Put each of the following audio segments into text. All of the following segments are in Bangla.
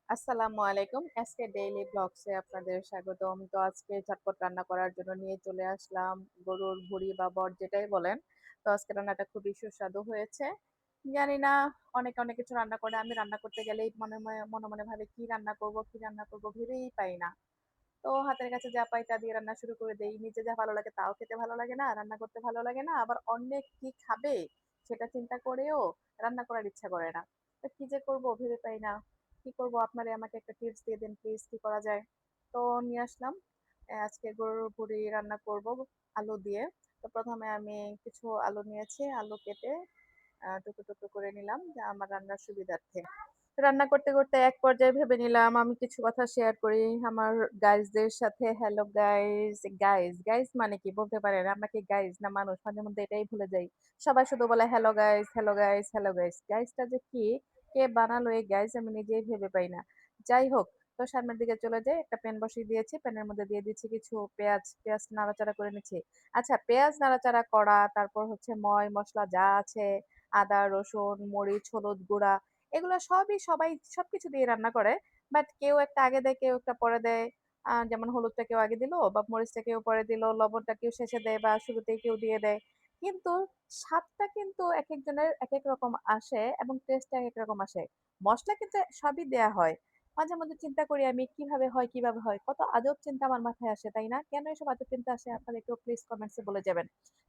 আসসালামু আলাইকুম। এসকে ডেইলি ব্লগসে আপনাদের স্বাগতম। তো আজকে ঝটপট রান্না করার জন্য নিয়ে চলে আসলাম গরুর ভুঁড়ি বা বট যেটাই বলেন। তো আজকে রান্নাটা খুবই সুস্বাদু হয়েছে। জানি না অনেকে অনেক কিছু রান্না করে। আমি রান্না করতে গেলেই মনে মনে ভাবি কি রান্না করব ভেবেই পাই না। তো হাতের কাছে যা পাই তা দিয়ে রান্না শুরু করে দেই। নিজে যা ভালো লাগে তাও খেতে ভালো লাগে না, রান্না করতে ভালো লাগে না। আবার অন্যে কি খাবে সেটা চিন্তা করেও রান্না করার ইচ্ছা করে না। তো কি যে করব ভেবে পাই না। কি করব আপনারে আমাকে একটা টিপস দিয়ে দেন প্লিজ কি করা যায়? তো নিয়ে আসলাম। আজকে গরুর ভুঁড়ি রান্না করব আলু দিয়ে। তো ১ম এ আমি কিছু আলু নিয়েছি। আলু কেটে টুকরো, টুকরো করে নিলাম যা আমার রান্নার সুবিধার্থে। রান্না করতে, করতে এক পর্যায়ে ভেবে নিলাম আমি কিছু কথা শেয়ার করি আমার গাইসদের সাথে। হ্যালো গাইস, গাইস মানে কি বলতে পারেন? আমরা কি গাইস না মানুষ? মাঝে মধ্যে এটাই ভুলে যাই। সবাই শুধু বলে hello guys, hello guys, hello guys. গাইসটা যে কি? কে বানালো এই গাইস আমি নিজেই ভেবে পাই না। যাই হোক, তো সামনের দিকে চলে যাই। একটা প্যান বসিয়ে দিয়েছি। প্যানের মধ্যে দিয়ে দিচ্ছি কিছু পেঁয়াজ। পেঁয়াজ নাড়াচাড়া করে নিচ্ছি। আচ্ছা পেঁয়াজ নাড়াচাড়া করা, তারপর হচ্ছে মসলা যা আছে আদা, রসুন, মরিচ, হলুদ গুঁড়া এগুলো সবই সবাই সবকিছু দিয়ে রান্না করে। বাট কেউ একটা আগে দেয়, কেউ একটা পরে দেয়। যেমন হলুদটা কেউ আগে দিল বা মরিচটা কেউ পরে দিল, লবণটা কেউ শেষে দেয় বা শুরুতেই কেউ দিয়ে দেয়। কিন্তু স্বাদটা কিন্তু একেকজনের একেক রকম আসে এবং টেস্টটা একেক রকম আসে। মসলা কিন্তু সবই দেয়া হয়। মাঝে মধ্যে চিন্তা করি আমি কিভাবে হয়? কত আজব চিন্তা আমার মাথায় আসে, তাই না? কেন এসব আজব চিন্তা আসে আপনারা একটু প্লিজ কমেন্টসে বলে যাবেন।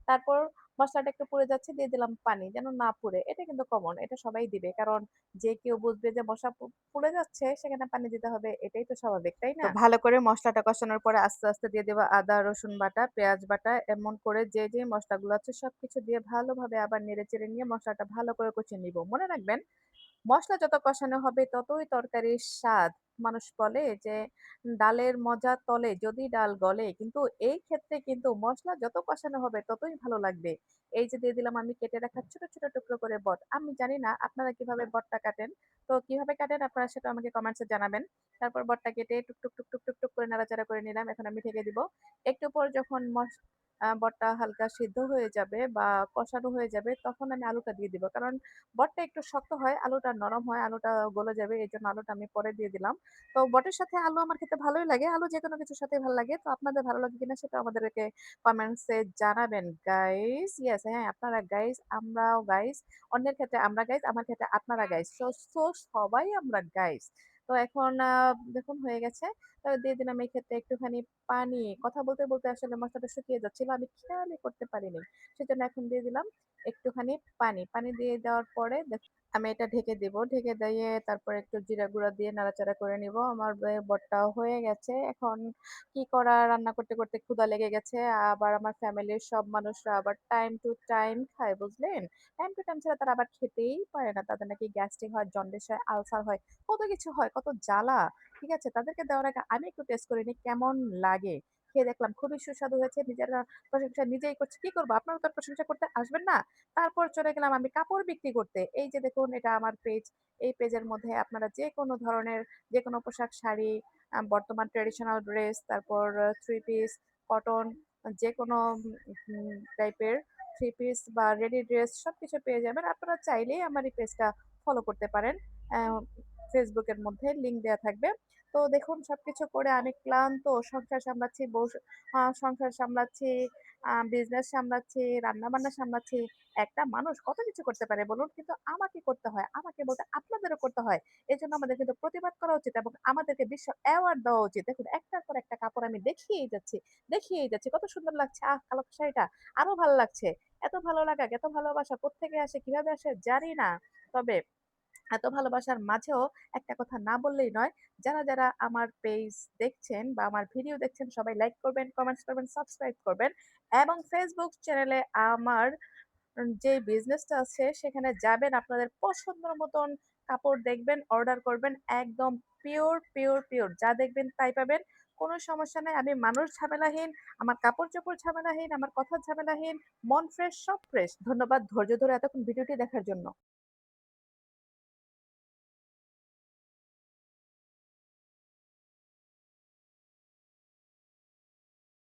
তারপর মসলাটা একটু পুড়ে যাচ্ছে দিয়ে দিলাম পানি যেন না পুড়ে। এটা কিন্তু কমন। এটা সবাই দিবে। কারণ যে কেউ বুঝবে যে মসলা পুড়ে যাচ্ছে সেখানে পানি দিতে হবে। এটাই তো স্বাভাবিক, তাই না? তো ভালো করে মসলাটা কষানোর পরে আস্তে, আস্তে দিয়ে দেব আদা, রসুন বাটা, পেঁয়াজ বাটা এমন করে যে মসলাগুলো আছে সবকিছু দিয়ে ভালোভাবে আবার নেড়েচেড়ে নিয়ে মসলাটা ভালো করে কষিয়ে নিব। মনে রাখবেন মসলা যত কষানো হবে ততই তরকারির স্বাদ। মানুষ বলে যে ডালের মজা তলে যদি ডাল গলে, কিন্তু এই ক্ষেত্রে কিন্তু মসলা যত কষানো হবে ততই ভালো লাগবে। এই যে দিয়ে দিলাম আমি কেটে রাখা ছোট, ছোট টুকরো করে বট। আমি জানি না আপনারা কিভাবে বটটা কাটেন। তো কিভাবে কাটেন আপনারা সেটা আমাকে কমেন্টসে জানাবেন। তারপর বটটা কেটে টুক, টুক, টুক, টুক, টুক করে নাড়াচাড়া করে নিলাম। এখন আমি ঢেকে দিব। একটু পর যখন বটটা হালকা সিদ্ধ হয়ে যাবে বা কষানো হয়ে যাবে তখন আমি আলুটা দিয়ে দিব। কারণ বটটা একটু শক্ত হয়, আলুটা নরম হয়, আলুটা গলে যাবে। এজন্য আলুটা আমি পরে দিয়ে দিলাম। তো বটের সাথে আলু আমার খেতে ভালোই লাগে। আলু যেকোনো কিছুর সাথেই ভাল লাগে। তো আপনাদের ভালো লাগে কিনা সেটা আমাদেরকে কমেন্টস এ জানাবেন গাইস। ইয়েস, হ্যাঁ, আপনারা গাইস, আমরাও গাইস। অন্যের ক্ষেত্রে আমরা গাইস, আমার ক্ষেত্রে আপনারা গাইস। সো সবাই আমরা গাইস। তো এখন দেখুন হয়ে গেছে। তো দিয়ে দিলাম এই ক্ষেত্রে একটুখানি পানি। কথা বলতে, বলতে আসলে মসলাটা শুকিয়ে যাচ্ছিল। আমি খেয়ালই করতে পারিনি। সেজন্য এখন দিয়ে দিলাম একটুখানি পানি। পানি দিয়ে দেওয়ার পরে আমি এটা ঢেকে দিব। ঢেকে দিয়ে তারপরে একটু জিরা গুঁড়া দিয়ে নাড়াচাড়া করে নিব। আমার বটটা হয়ে গেছে। এখন কি করা রান্না করতে, করতে ক্ষুধা লেগে গেছে। আবার আমার ফ্যামিলির সব মানুষরা আবার টাইম টু টাইম খায়, বুঝলেন? টাইম টু টাইম ছাড়া তারা আবার খেতেই পারে না। তাদের নাকি গ্যাস্ট্রিক হয়, জন্ডিস হয়, আলসার হয়, কত কিছু হয়, কত জ্বালা। ঠিক আছে? তাদেরকে দেওয়ার আগে আমি একটু টেস্ট করে নিই কেমন লাগে। খেয়ে দেখলাম খুবই সুস্বাদু হয়েছে। নিজেরা প্রশংসা নিজেই করছি। কি করব? আপনারাও তো আর প্রশংসা করতে আসবেন না? তারপর চলে গেলাম আমি কাপড় বিক্রি করতে। এই যে দেখুন এটা আমার পেজ। এই পেজের মধ্যে আপনারা যেকোনো ধরনের যেকোনো পোশাক, শাড়ি, বর্তমান ট্র্যাডিশনাল ড্রেস, তারপর থ্রি পিস, কটন যেকোনো টাইপের থ্রি পিস বা রেডি ড্রেস সবকিছু পেয়ে যাবেন। আপনারা চাইলেই আমার এই পেজটা ফলো করতে পারেন। অ্যা ফেসবুকের মধ্যে লিংক দেয়া থাকবে। তো দেখুন সবকিছু করে আমি ক্লান্ত। সংসার সামলাচ্ছি, সংসার সামলাচ্ছি, বিজনেস সামলাচ্ছি, রান্না-বান্না সামলাচ্ছি। একটা মানুষ কত কিছু করতে পারে বলুন? কিন্তু আমাকে করতে হয়। আমাকে বলতে আপনাদেরও করতে হয়। এজন্য আমাদের কিন্তু প্রতিবাদ করা উচিত এবং আমাদেরকে বিশ্ব অ্যাওয়ার্ড দেওয়া উচিত। দেখুন একটার পর একটা কাপড় আমি দেখিয়েই যাচ্ছি। কত সুন্দর লাগছে। কালো শাড়িটা আরো ভালো লাগছে। এত ভালো লাগা, এত ভালোবাসা কোত্থেকে আসে, কিভাবে আসে জানি না। তবে এত ভালোবাসার মাঝেও একটা কথা না বললেই নয়। যারা আমার পেজ দেখছেন বা আমার ভিডিও দেখছেন সবাই লাইক করবেন, কমেন্টস করবেন, সাবস্ক্রাইব করবেন এবং ফেসবুক চ্যানেলে আমার যে বিজনেসটা আছে সেখানে যাবেন আপনাদের পছন্দের মতন কাপড় দেখবেন, অর্ডার করবেন। একদম পিওর যা দেখবেন তাই পাবেন। কোনো সমস্যা নাই। আমি মানুষ ঝামেলাহীন, আমার কাপড়-চোপড় ঝামেলাহীন, আমার কথা ঝামেলাহীন, মন ফ্রেশ, সব ফ্রেশ। ধন্যবাদ ধৈর্য ধরে এতক্ষণ ভিডিওটি দেখার জন্য।